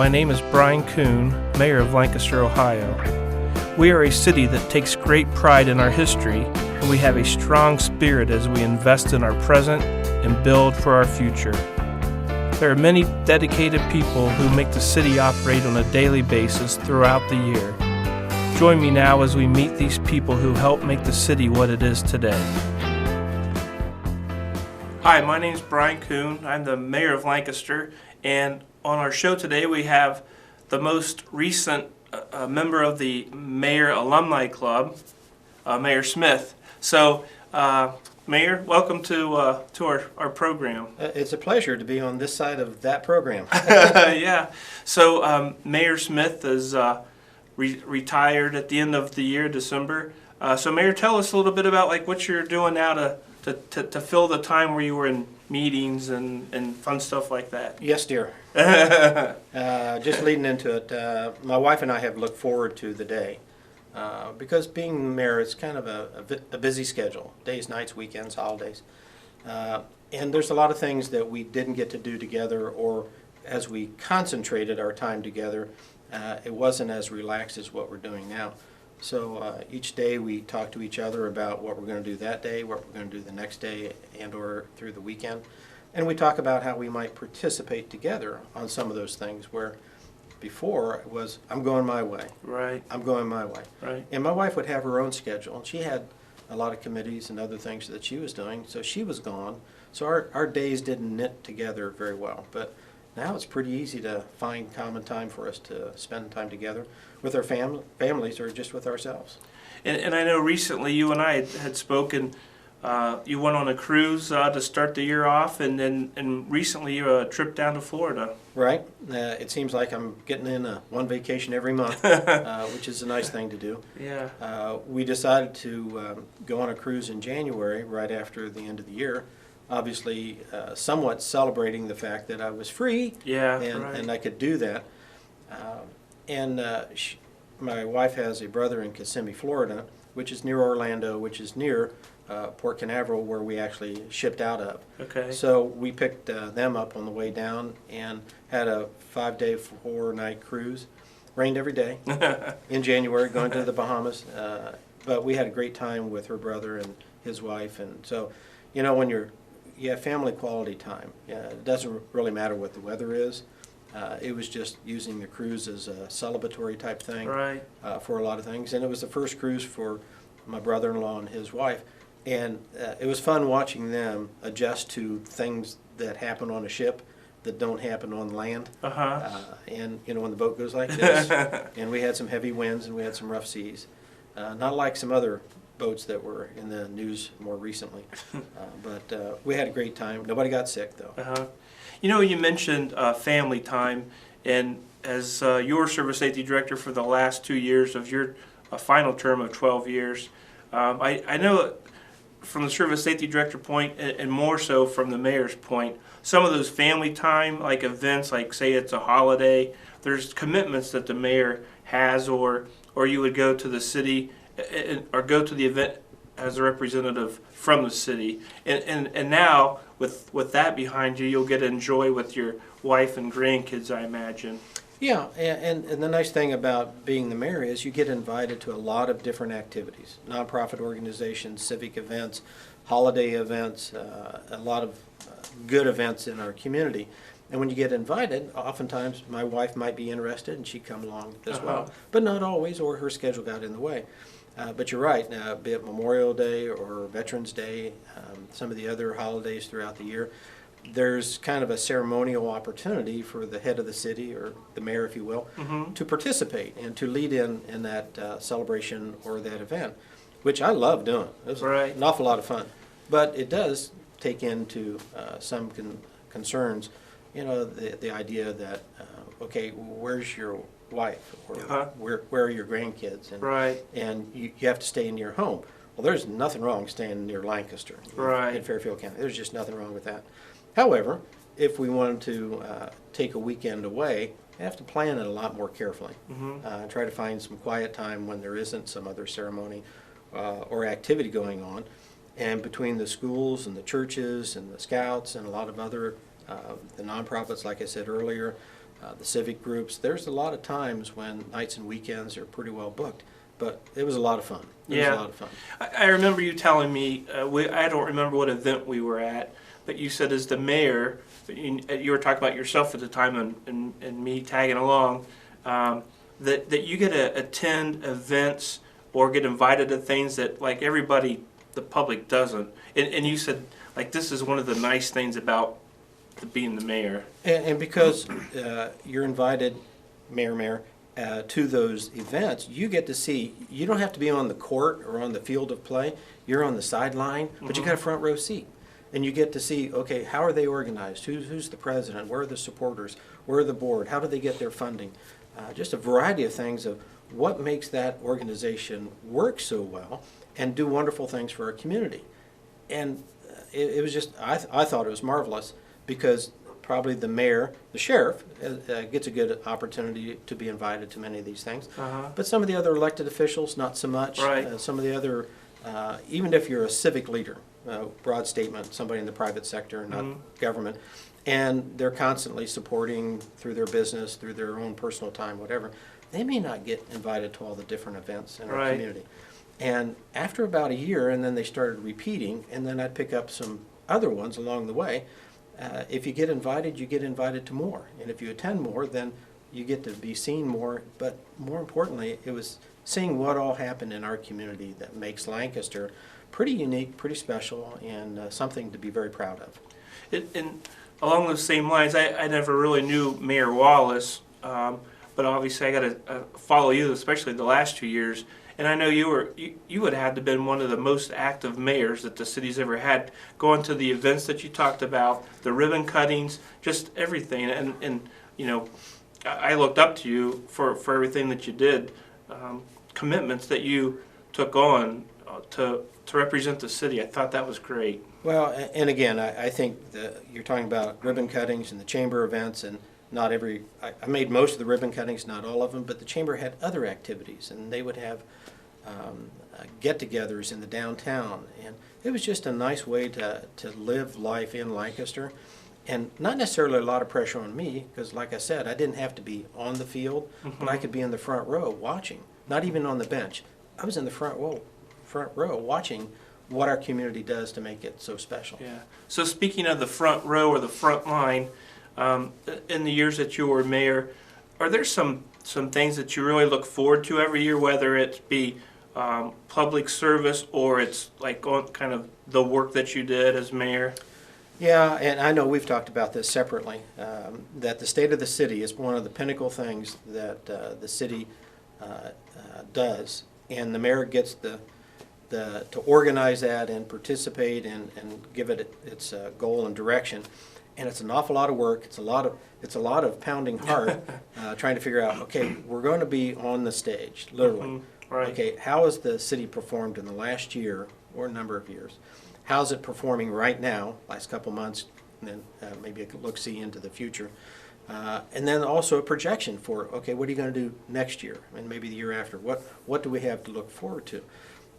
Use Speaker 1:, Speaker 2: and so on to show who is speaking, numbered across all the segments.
Speaker 1: My name is Brian Kuhn, Mayor of Lancaster, Ohio. We are a city that takes great pride in our history, and we have a strong spirit as we invest in our present and build for our future. There are many dedicated people who make the city operate on a daily basis throughout the year. Join me now as we meet these people who help make the city what it is today. Hi, my name is Brian Kuhn. I'm the Mayor of Lancaster, and on our show today we have the most recent member of the Mayor Alumni Club, Mayor Smith. So, Mayor, welcome to our program.
Speaker 2: It's a pleasure to be on this side of that program.
Speaker 1: Yeah. So, Mayor Smith is retired at the end of the year, December. So, Mayor, tell us a little bit about what you're doing now to fill the time where you were in meetings and fun stuff like that.
Speaker 2: Yes, dear. Just leading into it, my wife and I have looked forward to the day because being mayor is kind of a busy schedule, days, nights, weekends, holidays. And there's a lot of things that we didn't get to do together, or as we concentrated our time together, it wasn't as relaxed as what we're doing now. So each day we talk to each other about what we're going to do that day, what we're going to do the next day, and or through the weekend. And we talk about how we might participate together on some of those things where before it was, I'm going my way.
Speaker 1: Right.
Speaker 2: I'm going my way.
Speaker 1: Right.
Speaker 2: And my wife would have her own schedule, and she had a lot of committees and other things that she was doing, so she was gone. So our days didn't knit together very well. But now it's pretty easy to find common time for us to spend time together with our families or just with ourselves.
Speaker 1: And I know recently you and I had spoken. You went on a cruise to start the year off, and recently you a trip down to Florida.
Speaker 2: Right. It seems like I'm getting in one vacation every month, which is a nice thing to do.
Speaker 1: Yeah.
Speaker 2: We decided to go on a cruise in January, right after the end of the year. Obviously, somewhat celebrating the fact that I was free,
Speaker 1: Yeah,
Speaker 2: and,
Speaker 1: right.
Speaker 2: and I could do that. My wife has a brother in Kissimmee, Florida, which is near Orlando, which is near Port Canaveral, where we actually shipped out of.
Speaker 1: Okay.
Speaker 2: So we picked them up on the way down and had a 5-day, 4-night cruise. Rained every day in January, going to the Bahamas. But we had a great time with her brother and his wife. And so, you know, when you have family quality time, it doesn't really matter what the weather is. It was just using the cruise as a celebratory type thing,
Speaker 1: Right.
Speaker 2: For a lot of things. And it was the first cruise for my brother-in-law and his wife. And it was fun watching them adjust to things that happen on a ship that don't happen on land. And, you know, when the boat goes like this, and we had some heavy winds and we had some rough seas. Not like some other boats that were in the news more recently. But we had a great time. Nobody got sick, though.
Speaker 1: You know, you mentioned family time, and as your Service Safety Director for the last 2 years of your final term of 12 years, I know from the Service Safety Director point, and more so from the Mayor's point, some of those family time, like events, like say it's a holiday, there's commitments that the Mayor has, or you would go to the city, or go to the event as a representative from the city. And now, with that behind you, you'll get to enjoy with your wife and grandkids, I imagine.
Speaker 2: Yeah, and the nice thing about being the mayor is you get invited to a lot of different activities, nonprofit organizations, civic events, holiday events, a lot of good events in our community. And when you get invited, oftentimes my wife might be interested and she'd come along as well, but not always, or her schedule got in the way. But you're right, be it Memorial Day or Veterans Day, some of the other holidays throughout the year, there's kind of a ceremonial opportunity for the head of the city, or the mayor, if you will, to participate and to lead in that celebration or that event, which I love doing. It was an awful lot of fun. But it does take into some concerns, you know, the idea that, okay, where's your wife, or where are your grandkids, and you have to stay in your home. Well, there's nothing wrong staying near Lancaster in Fairfield County. There's just nothing wrong with that. However, if we wanted to take a weekend away, you have to plan it a lot more carefully. Try to find some quiet time when there isn't some other ceremony or activity going on. And between the schools and the churches and the scouts and a lot of other the nonprofits, like I said earlier, the civic groups. There's a lot of times when nights and weekends are pretty well booked, but it was a lot of fun. It was a lot of fun.
Speaker 1: I remember you telling me, I don't remember what event we were at, but you said as the mayor, you were talking about yourself at the time and me tagging along, that you get to attend events or get invited to things that like everybody, the public doesn't. And you said, like, this is one of the nice things about being the mayor.
Speaker 2: And because you're invited, Mayor, to those events, you get to see, you don't have to be on the court or on the field of play. You're on the sideline, but you got a front row seat. And you get to see, okay, how are they organized? Who's the president? Where are the supporters? Where are the board? How do they get their funding? Just a variety of things of what makes that organization work so well and do wonderful things for our community. And it was just, I thought it was marvelous because probably the mayor, the sheriff, gets a good opportunity to be invited to many of these things. But some of the other elected officials, not so much.
Speaker 1: Right.
Speaker 2: Some of the other, even if you're a civic leader, broad statement, somebody in the private sector, not government, and they're constantly supporting through their business, through their own personal time, whatever, they may not get invited to all the different events in our community. And after about a year, and then they started repeating, and then I'd pick up some other ones along the way. If you get invited to more. And if you attend more, then you get to be seen more. But more importantly, it was seeing what all happened in our community that makes Lancaster pretty unique, pretty special, and something to be very proud of.
Speaker 1: And along those same lines, I never really knew Mayor Wallace, but obviously I got to follow you, especially the last 2 years. And I know you would have had to have been one of the most active mayors that the city's ever had, going to the events that you talked about, the ribbon cuttings, just everything. And you know, I looked up to you for everything that you did, commitments that you took on to represent the city. I thought that was great.
Speaker 2: Well, and again, I think that you're talking about ribbon cuttings and the chamber events, and not every, I made most of the ribbon cuttings, not all of them, but the chamber had other activities, and they would have get-togethers in the downtown, and it was just a nice way to live life in Lancaster, and not necessarily a lot of pressure on me, because like I said, I didn't have to be on the field, but I could be in the front row watching, not even on the bench. I was in the front row watching what our community does to make it so special.
Speaker 1: Yeah. So speaking of the front row or the front line, in the years that you were mayor, are there some things that you really look forward to every year, whether it be public service or it's like on kind of the work that you did as mayor?
Speaker 2: Yeah, and I know we've talked about this separately, that the state of the city is one of the pinnacle things that the city does, and the mayor gets to organize that and participate and give it its goal and direction. And it's an awful lot of work. It's a lot of pounding heart, trying to figure out, okay, we're going to be on the stage, literally.
Speaker 1: Right.
Speaker 2: Okay, how has the city performed in the last year or a number of years? How's it performing right now, last couple months, and then maybe a look-see into the future. And then also a projection for, okay, what are you going to do next year and maybe the year after? What do we have to look forward to?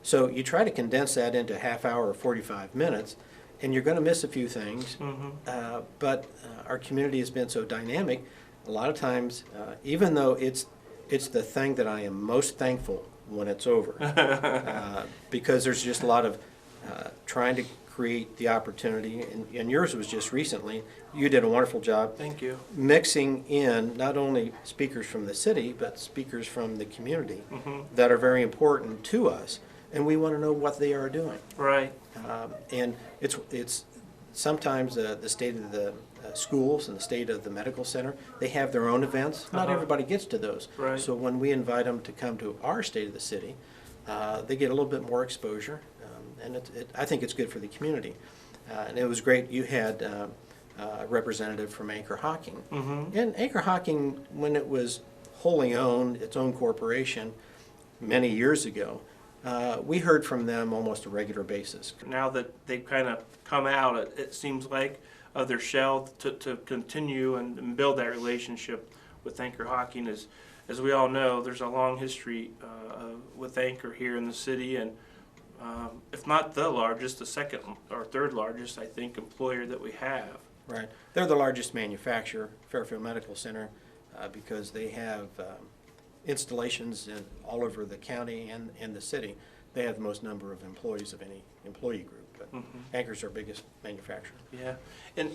Speaker 2: So you try to condense that into a half hour or 45 minutes, and you're going to miss a few things. But our community has been so dynamic. A lot of times, even though it's the thing that I am most thankful when it's over, because there's just a lot of trying to create the opportunity, and yours was just recently. You did a wonderful job.
Speaker 1: Thank you.
Speaker 2: Mixing in not only speakers from the city, but speakers from the community that are very important to us, and we want to know what they are doing.
Speaker 1: Right.
Speaker 2: And it's sometimes the state of the schools and the state of the medical center, they have their own events. Not everybody gets to those.
Speaker 1: Right.
Speaker 2: So when we invite them to come to our state of the city, they get a little bit more exposure, and I think it's good for the community. And it was great. You had a representative from Anchor Hocking. And Anchor Hocking, when it was wholly owned, its own corporation, many years ago, we heard from them almost a regular basis.
Speaker 1: Now that they've kind of come out, it seems like, of their shell to continue and build that relationship with Anchor Hocking. As we all know, there's a long history with Anchor here in the city, and if not the largest, the second or third largest, I think, employer that we have.
Speaker 2: Right. They're the largest manufacturer. Fairfield Medical Center because they have installations all over the county and the city. They have the most number of employees of any employee group. But Anchor's our biggest manufacturer.
Speaker 1: Yeah, and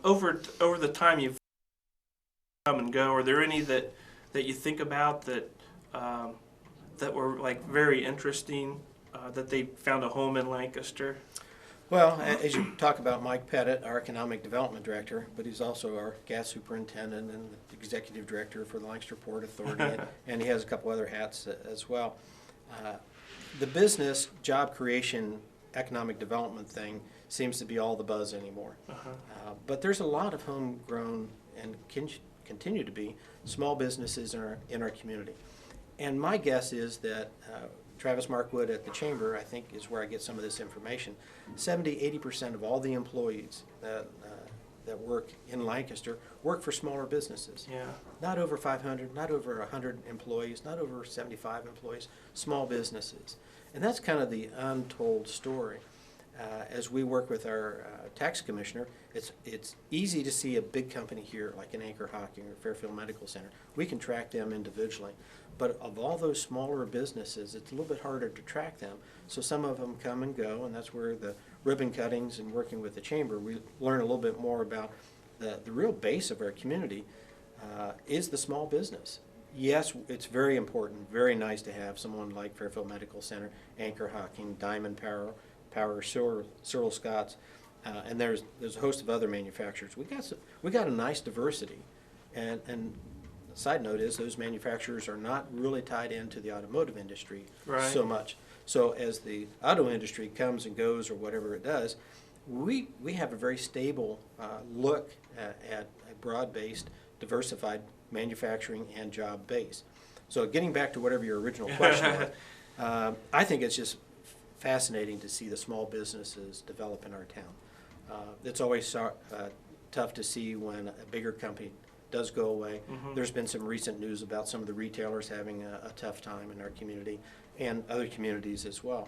Speaker 1: over the time you've come and go, are there any that you think about that that were like very interesting, that they found a home in Lancaster?
Speaker 2: Well, as you talk about Mike Pettit, our economic development director, but he's also our gas superintendent and the executive director for the Lancaster Port Authority, and he has a couple other hats as well. The business, job creation, economic development thing seems to be all the buzz anymore. But there's a lot of homegrown and continue to be small businesses in our community. And my guess is that Travis Markwood at the Chamber, I think, is where I get some of this information. 70–80% of all the employees that work in Lancaster work for smaller businesses.
Speaker 1: Yeah.
Speaker 2: Not over 500, not over 100 employees, not over 75 employees, small businesses. And that's kind of the untold story. As we work with our tax commissioner, it's easy to see a big company here like an Anchor Hocking or Fairfield Medical Center. We can track them individually. But of all those smaller businesses, it's a little bit harder to track them. So some of them come and go, and that's where the ribbon cuttings and working with the Chamber, we learn a little bit more about the real base of our community is the small business. Yes, it's very important, very nice to have someone like Fairfield Medical Center, Anchor Hocking, Diamond Power, Cyril Scott's, and there's a host of other manufacturers. We got a nice diversity, and the side note is those manufacturers are not really tied into the automotive industry so much. So as the auto industry comes and goes or whatever it does, we have a very stable look at a broad-based, diversified manufacturing and job base. So getting back to whatever your original question was, I think it's just fascinating to see the small businesses develop in our town. It's always tough to see when a bigger company does go away. There's been some recent news about some of the retailers having a tough time in our community and other communities as well.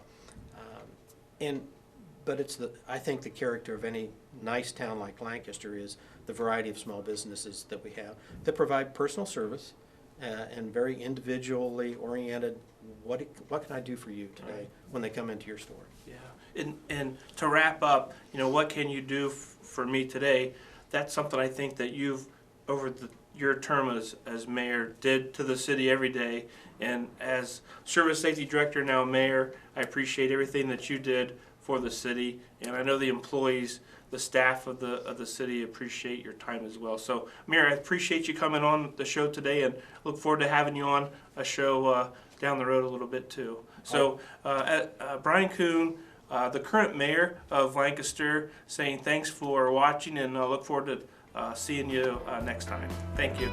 Speaker 2: But I think the character of any nice town like Lancaster is the variety of small businesses that we have that provide personal service and very individually oriented. What can I do for you today when they come into your store?
Speaker 1: Yeah, and to wrap up, what can you do for me today? That's something I think that you've, over your term as mayor, did to the city every day. And as service safety director, now mayor, I appreciate everything that you did for the city, and I know the employees, the staff of the city appreciate your time as well. So, Mayor, I appreciate you coming on the show today, and look forward to having you on a show down the road a little bit too. So, Brian Kuhn, the current mayor of Lancaster, saying thanks for watching, and I look forward to seeing you next time. Thank you.